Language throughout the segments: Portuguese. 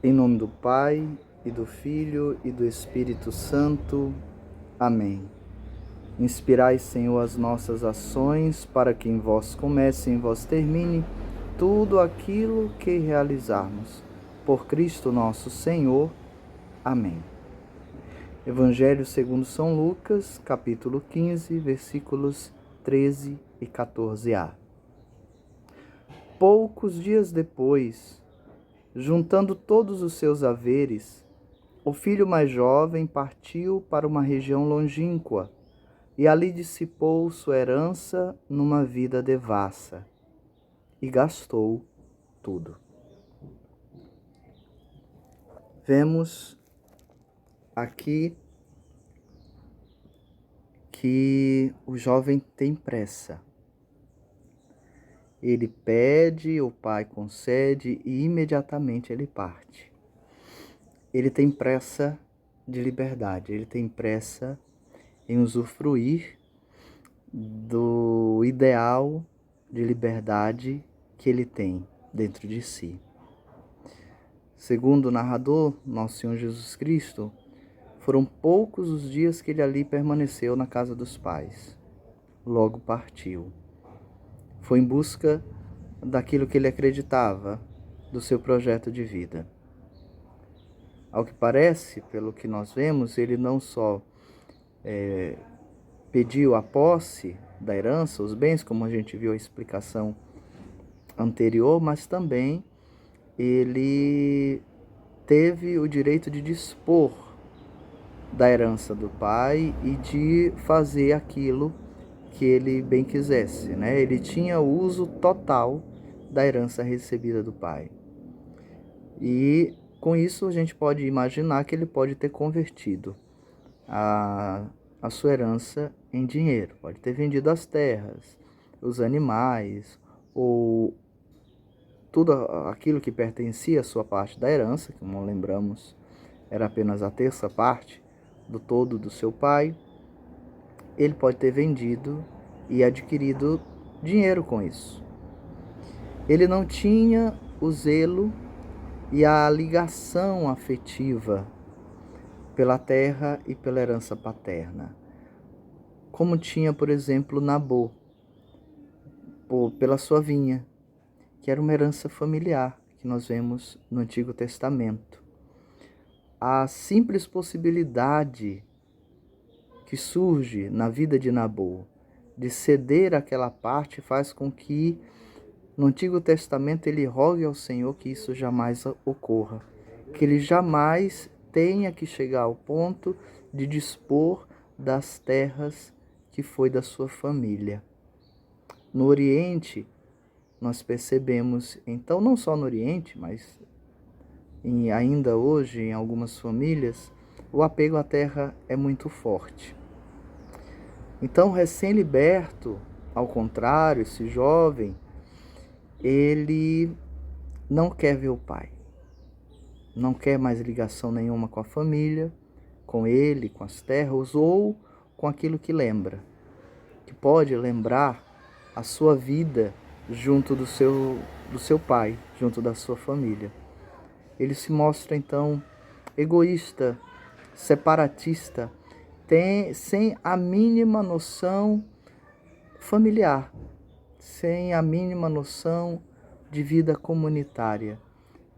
Em nome do Pai, e do Filho, e do Espírito Santo. Amém. Inspirai, Senhor, as nossas ações, para que em vós comece e em vós termine tudo aquilo que realizarmos. Por Cristo nosso Senhor. Amém. Evangelho segundo São Lucas, capítulo 15, versículos 13 e 14a. Poucos dias depois, juntando todos os seus haveres, o filho mais jovem partiu para uma região longínqua e ali dissipou sua herança numa vida devassa e gastou tudo. Vemos aqui que o jovem tem pressa. Ele pede, o pai concede e imediatamente ele parte. Ele tem pressa de liberdade, ele tem pressa em usufruir do ideal de liberdade que ele tem dentro de si. Segundo o narrador, nosso Senhor Jesus Cristo, foram poucos os dias que ele ali permaneceu na casa dos pais. Logo partiu. Foi em busca daquilo que ele acreditava, do seu projeto de vida. Ao que parece, pelo que nós vemos, ele não só pediu a posse da herança, os bens, como a gente viu a explicação anterior, mas também ele teve o direito de dispor da herança do pai e de fazer aquilo que ele bem quisesse, né? Ele tinha o uso total da herança recebida do pai. E com isso a gente pode imaginar que ele pode ter convertido a sua herança em dinheiro. Pode ter vendido as terras, os animais, ou tudo aquilo que pertencia à sua parte da herança, que, como lembramos, era apenas a terça parte do todo do seu pai. Ele pode ter vendido e adquirido dinheiro com isso. Ele não tinha o zelo e a ligação afetiva pela terra e pela herança paterna, como tinha, por exemplo, Nabô, pela sua vinha, que era uma herança familiar, que nós vemos no Antigo Testamento. A simples possibilidade que surge na vida de Nabô de ceder aquela parte faz com que no Antigo Testamento ele rogue ao Senhor que isso jamais ocorra, que ele jamais tenha que chegar ao ponto de dispor das terras que foi da sua família. No Oriente, nós percebemos, então, não só no Oriente, mas ainda hoje em algumas famílias, o apego à terra é muito forte. Então, recém-liberto, ao contrário, esse jovem, ele não quer ver o pai, não quer mais ligação nenhuma com a família, com ele, com as terras ou com aquilo que lembra, que pode lembrar a sua vida junto do seu pai, junto da sua família. Ele se mostra então egoísta, separatista, sem a mínima noção familiar, sem a mínima noção de vida comunitária,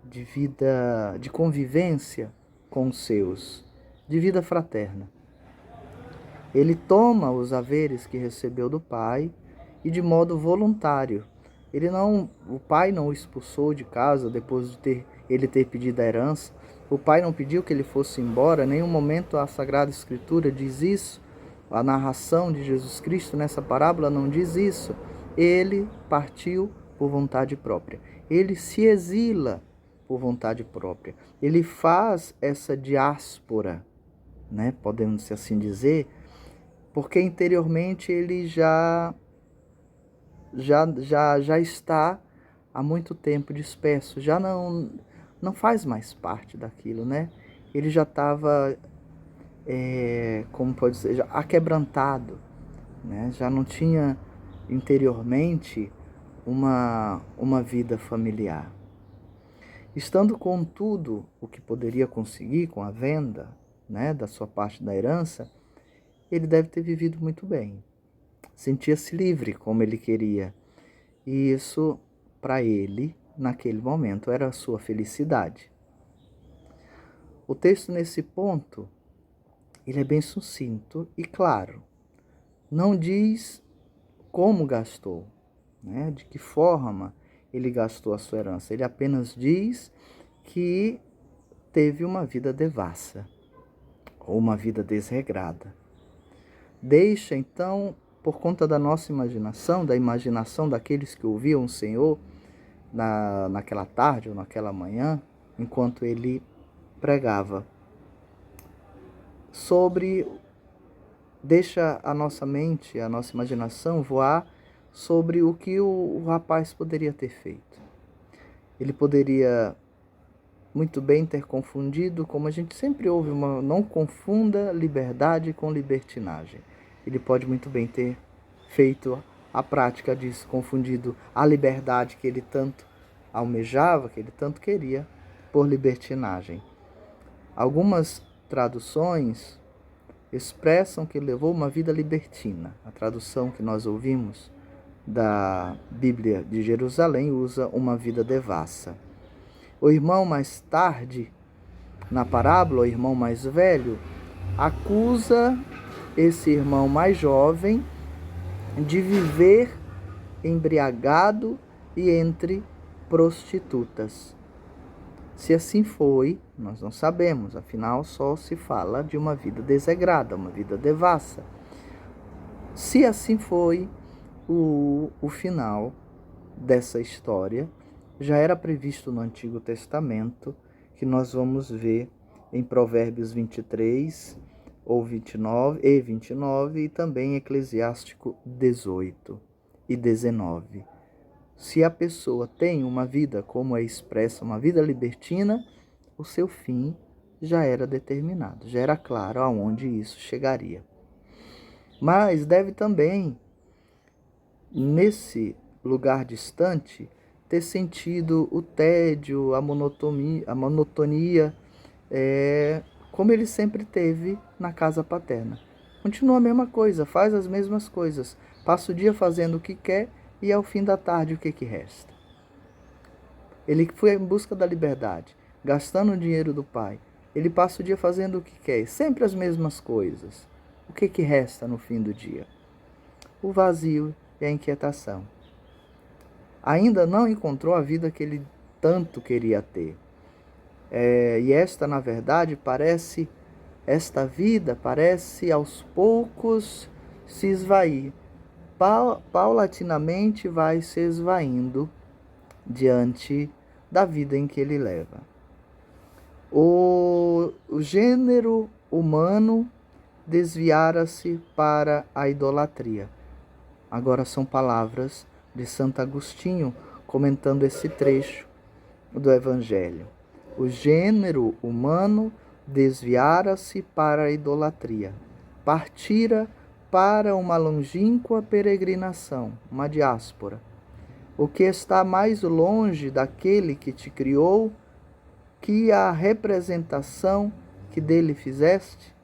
de vida de convivência com os seus, de vida fraterna. Ele toma os haveres que recebeu do pai e de modo voluntário. O pai não o expulsou de casa depois de ele ter pedido a herança. O pai não pediu que ele fosse embora. Em nenhum momento a Sagrada Escritura diz isso. A narração de Jesus Cristo nessa parábola não diz isso. Ele partiu por vontade própria. Ele se exila por vontade própria. Ele faz essa diáspora, né? Podemos assim dizer, porque interiormente ele já está há muito tempo disperso, já não faz mais parte daquilo, né? Ele já estava, como pode dizer, já aquebrantado, né? Já não tinha interiormente uma vida familiar. Estando com tudo o que poderia conseguir com a venda, né, da sua parte da herança, ele deve ter vivido muito bem. Sentia-se livre como ele queria. E isso, para ele, naquele momento, era a sua felicidade. O texto, nesse ponto, ele é bem sucinto e claro. Não diz como gastou, né? De que forma ele gastou a sua herança. Ele apenas diz que teve uma vida devassa, ou uma vida desregrada. Deixa, então, por conta da nossa imaginação, da imaginação daqueles que ouviam o Senhor naquela tarde ou naquela manhã, enquanto ele pregava, deixa a nossa mente, a nossa imaginação voar sobre o que o rapaz poderia ter feito. Ele poderia muito bem ter confundido, como a gente sempre ouve, não confunda liberdade com libertinagem. Ele pode muito bem ter feito a prática disso, confundido a liberdade que ele tanto almejava, que ele tanto queria, por libertinagem. Algumas traduções expressam que levou uma vida libertina. A tradução que nós ouvimos da Bíblia de Jerusalém usa uma vida devassa. O irmão mais tarde, na parábola, o irmão mais velho, acusa esse irmão mais jovem de viver embriagado e entre prostitutas. Se assim foi, nós não sabemos, afinal só se fala de uma vida desregrada, uma vida devassa. Se assim foi, o final dessa história já era previsto no Antigo Testamento, que nós vamos ver em Provérbios 23 ou 29 e também em Eclesiástico 18 e 19. Se a pessoa tem uma vida, como é expressa, uma vida libertina, o seu fim já era determinado, já era claro aonde isso chegaria. Mas deve também, nesse lugar distante, ter sentido o tédio, a monotonia, como ele sempre teve na casa paterna. Continua a mesma coisa, faz as mesmas coisas, passa o dia fazendo o que quer e ao fim da tarde o que resta? Ele foi em busca da liberdade, gastando o dinheiro do pai. Ele passa o dia fazendo o que quer, sempre as mesmas coisas. O que resta no fim do dia? O vazio e a inquietação. Ainda não encontrou a vida que ele tanto queria ter. E esta, na verdade, esta vida parece aos poucos se esvair. Paulatinamente vai se esvaindo diante da vida em que ele leva. O gênero humano desviara-se para a idolatria. Agora são palavras de Santo Agostinho comentando esse trecho do Evangelho. O gênero humano desviara-se para a idolatria, partira para uma longínqua peregrinação, uma diáspora. O que está mais longe daquele que te criou, que a representação que dele fizeste?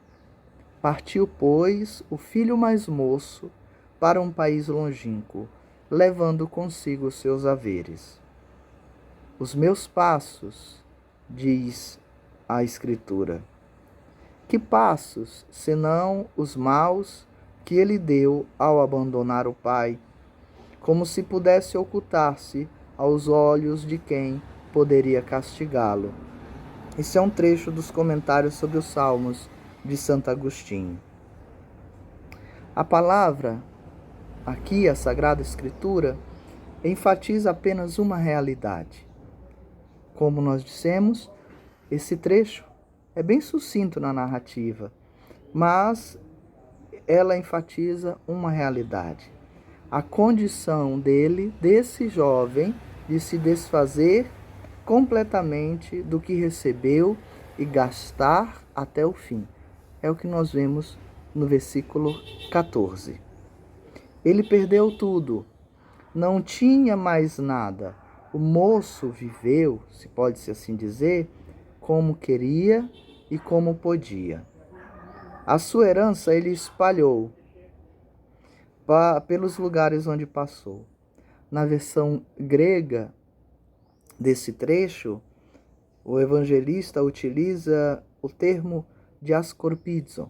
Partiu, pois, o filho mais moço para um país longínquo, levando consigo os seus haveres. Os meus passos, diz a Escritura. Que passos, senão os maus que ele deu ao abandonar o Pai, como se pudesse ocultar-se aos olhos de quem poderia castigá-lo. Esse é um trecho dos comentários sobre os Salmos de Santo Agostinho. A palavra, aqui a Sagrada Escritura, enfatiza apenas uma realidade. Como nós dissemos, esse trecho é bem sucinto na narrativa, mas ela enfatiza uma realidade. A condição desse jovem, de se desfazer completamente do que recebeu e gastar até o fim. É o que nós vemos no versículo 14. Ele perdeu tudo, não tinha mais nada, o moço viveu, se pode-se assim dizer, como queria e como podia. A sua herança ele espalhou pelos lugares onde passou. Na versão grega desse trecho, o evangelista utiliza o termo diascorpizo,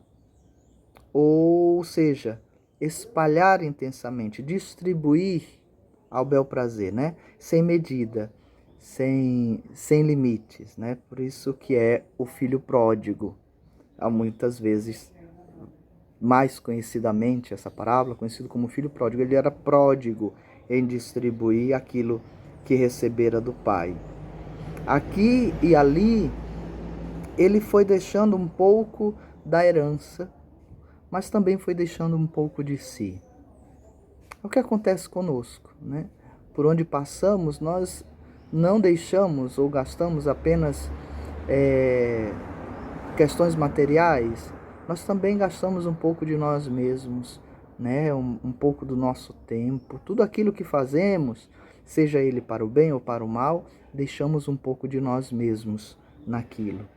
ou seja, espalhar intensamente, distribuir ao bel prazer, né? Sem medida, sem limites, né? Por isso que é o filho pródigo. Há muitas vezes, mais conhecidamente, essa parábola, conhecido como filho pródigo, ele era pródigo em distribuir aquilo que recebera do pai. Aqui e ali, ele foi deixando um pouco da herança, mas também foi deixando um pouco de si. É o que acontece conosco, né? Por onde passamos, nós não deixamos ou gastamos apenas questões materiais, nós também gastamos um pouco de nós mesmos, né? Um pouco do nosso tempo. Tudo aquilo que fazemos, seja ele para o bem ou para o mal, deixamos um pouco de nós mesmos naquilo.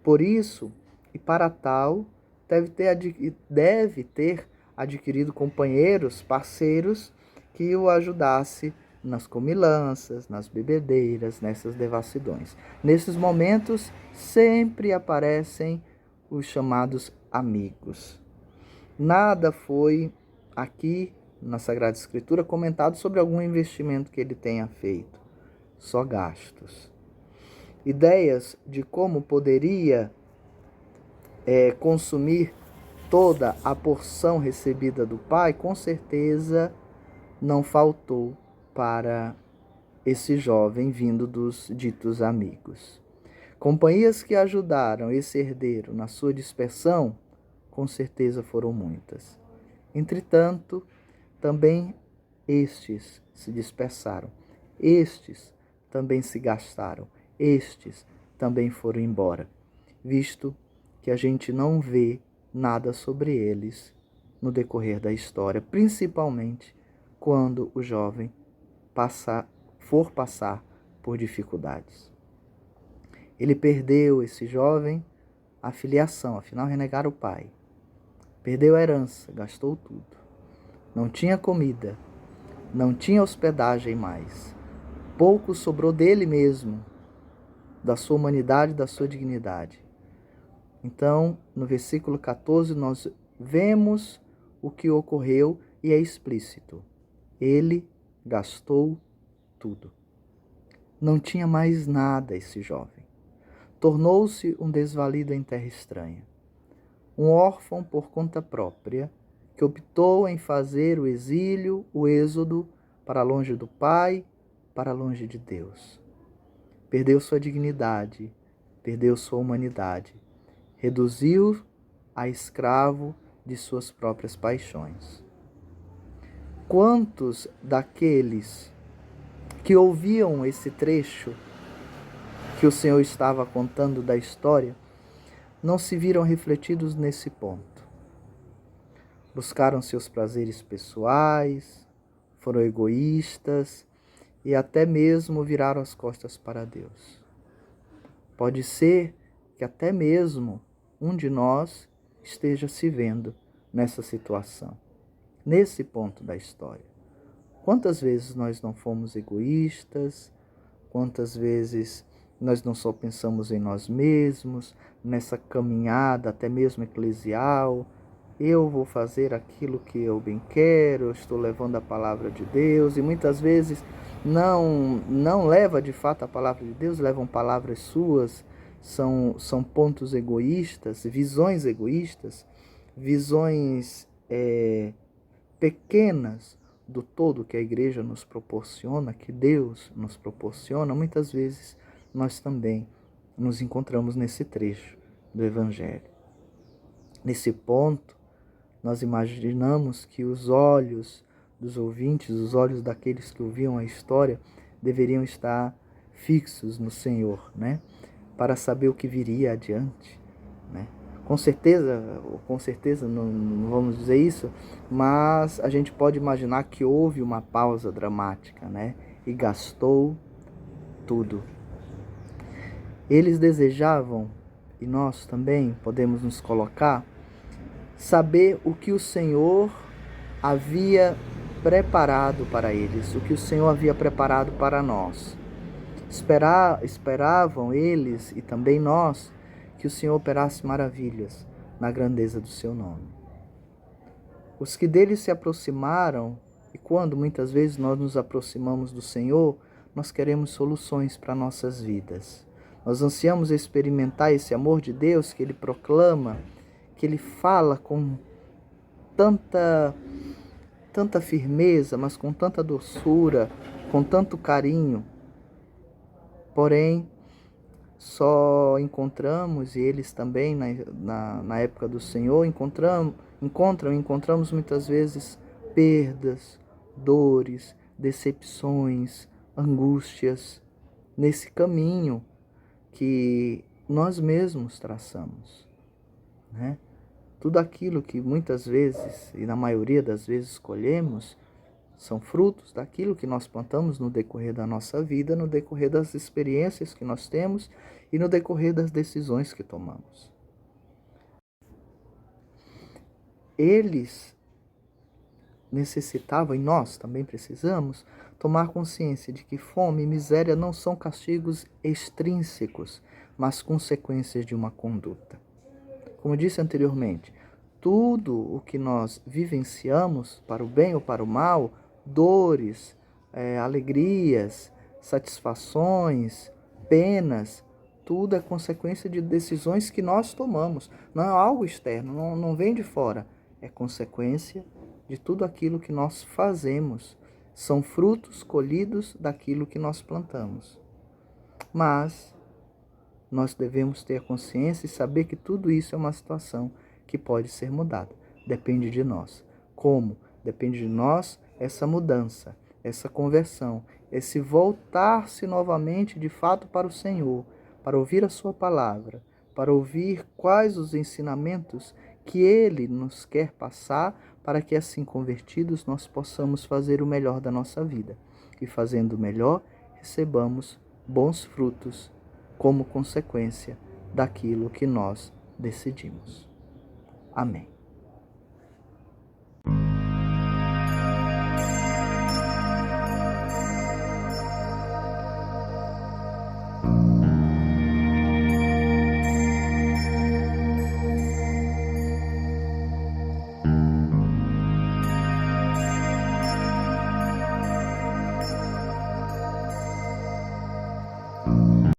Por isso, e para tal, deve ter adquirido companheiros, parceiros, que o ajudasse nas comilanças, nas bebedeiras, nessas devassidões. Nesses momentos, sempre aparecem os chamados amigos. Nada foi aqui na Sagrada Escritura comentado sobre algum investimento que ele tenha feito, só gastos. Ideias de como poderia consumir toda a porção recebida do Pai, com certeza não faltou para esse jovem vindo dos ditos amigos. Companhias que ajudaram esse herdeiro na sua dispersão, com certeza foram muitas. Entretanto, também estes se dispersaram, estes também se gastaram, estes também foram embora, visto que a gente não vê nada sobre eles no decorrer da história, principalmente quando o jovem for passar por dificuldades. Ele perdeu, esse jovem, a filiação, afinal renegaram o pai. Perdeu a herança, gastou tudo. Não tinha comida, não tinha hospedagem mais. Pouco sobrou dele mesmo, da sua humanidade, da sua dignidade. Então, no versículo 14, nós vemos o que ocorreu e é explícito. Ele gastou tudo. Não tinha mais nada esse jovem. Tornou-se um desvalido em terra estranha. Um órfão por conta própria, que optou em fazer o exílio, o êxodo, para longe do Pai, para longe de Deus. Perdeu sua dignidade, perdeu sua humanidade. Reduziu a escravo de suas próprias paixões. Quantos daqueles que ouviam esse trecho que o Senhor estava contando da história não se viram refletidos nesse ponto? Buscaram seus prazeres pessoais, foram egoístas e até mesmo viraram as costas para Deus. Pode ser que até mesmo um de nós esteja se vendo nessa situação, nesse ponto da história. Quantas vezes nós não fomos egoístas? Quantas vezes nós não só pensamos em nós mesmos, nessa caminhada até mesmo eclesial? Eu vou fazer aquilo que eu bem quero, eu estou levando a palavra de Deus, e muitas vezes não leva de fato a palavra de Deus, levam palavras suas, são pontos egoístas, visões egoístas, visões pequenas do todo que a igreja nos proporciona, que Deus nos proporciona. Muitas vezes nós também nos encontramos nesse trecho do Evangelho. Nesse ponto, nós imaginamos que os olhos dos ouvintes, os olhos daqueles que ouviam a história, deveriam estar fixos no Senhor, né? Para saber o que viria adiante, né? Com certeza não vamos dizer isso, mas a gente pode imaginar que houve uma pausa dramática, né? E gastou tudo. Eles desejavam, e nós também podemos nos colocar, saber o que o Senhor havia preparado para eles, o que o Senhor havia preparado para nós. Esperavam eles e também nós que o Senhor operasse maravilhas na grandeza do seu nome. Os que deles se aproximaram, e quando muitas vezes nós nos aproximamos do Senhor, nós queremos soluções para nossas vidas. Nós ansiamos experimentar esse amor de Deus que Ele proclama, que Ele fala com tanta firmeza, mas com tanta doçura, com tanto carinho. Porém, só encontramos, e eles também na época do Senhor, encontramos muitas vezes perdas, dores, decepções, angústias, nesse caminho que nós mesmos traçamos, né? Tudo aquilo que muitas vezes, e na maioria das vezes escolhemos, são frutos daquilo que nós plantamos no decorrer da nossa vida, no decorrer das experiências que nós temos e no decorrer das decisões que tomamos. Eles necessitavam, e nós também precisamos, tomar consciência de que fome e miséria não são castigos extrínsecos, mas consequências de uma conduta. Como disse anteriormente, tudo o que nós vivenciamos, para o bem ou para o mal, dores, alegrias, satisfações, penas, tudo é consequência de decisões que nós tomamos. Não é algo externo, não vem de fora. É consequência de tudo aquilo que nós fazemos. São frutos colhidos daquilo que nós plantamos. Mas nós devemos ter consciência e saber que tudo isso é uma situação que pode ser mudada. Depende de nós. Como? Depende de nós essa mudança, essa conversão, esse voltar-se novamente de fato para o Senhor, para ouvir a sua palavra, para ouvir quais os ensinamentos que Ele nos quer passar, para que assim convertidos nós possamos fazer o melhor da nossa vida. E fazendo o melhor, recebamos bons frutos como consequência daquilo que nós decidimos. Amém.